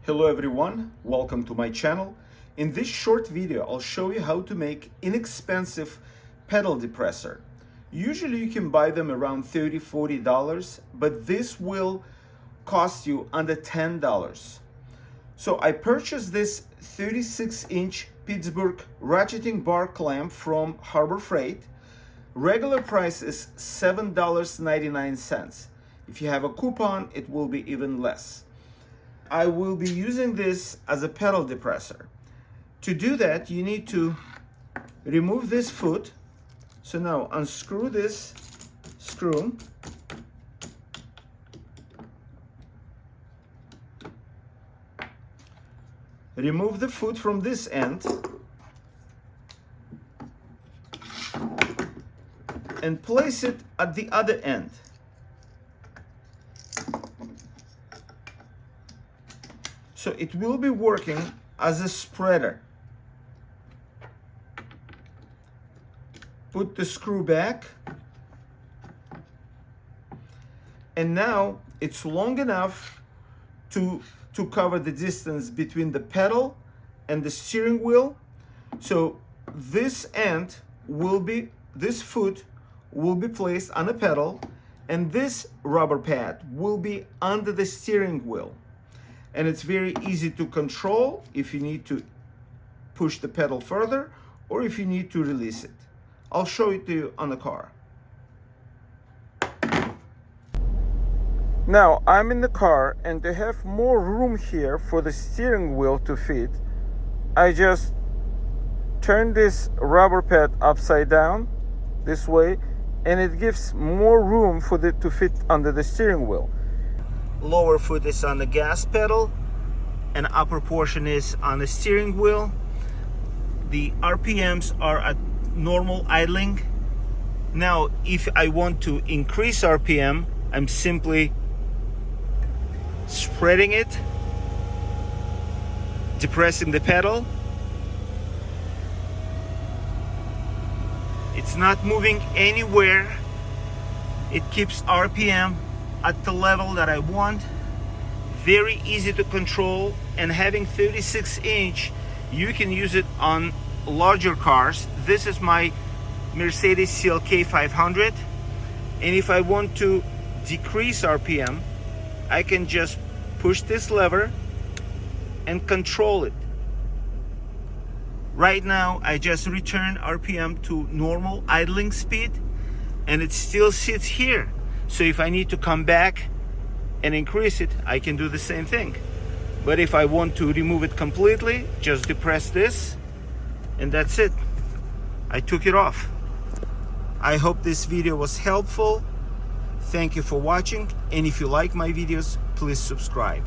Hello everyone, welcome to my channel. In this short video, I'll show you how to make inexpensive pedal depressor. Usually you can buy them around $30–40, but this will cost you under $10. So I purchased this 36-inch Pittsburgh ratcheting bar clamp from Harbor Freight. Regular price is $7.99. If you have a coupon, it will be even less. I will be using this as a pedal depressor. To do that, you need to remove this foot. So now unscrew this screw. Remove the foot from this end and place it at the other end. So it will be working as a spreader. Put the screw back. And now it's long enough to cover the distance between the pedal and the steering wheel. So this end will be, this foot will be placed on a pedal, and this rubber pad will be under the steering wheel. And it's very easy to control if you need to push the pedal further or if you need to release it. I'll show it to you on the car. Now I'm in the car, and to have more room here for the steering wheel to fit, I just turn this rubber pad upside down this way, and it gives more room for it to fit under the steering wheel. Lower foot is on the gas pedal and upper portion is on the steering wheel. The RPMs are at normal idling. Now if I want to increase RPM, I'm simply spreading it, depressing the pedal. It's not moving anywhere. It keeps RPM at the level that I want. Very easy to control, and having 36-inch, you can use it on larger cars. This is my Mercedes CLK 500, and if I want to decrease RPM, I can just push this lever and control it. Right now I just return RPM to normal idling speed, and it still sits here. So if I need to come back and increase it, I can do the same thing. But if I want to remove it completely, just depress this, and that's it. I took it off. I hope this video was helpful. Thank you for watching, and if you like my videos, please subscribe.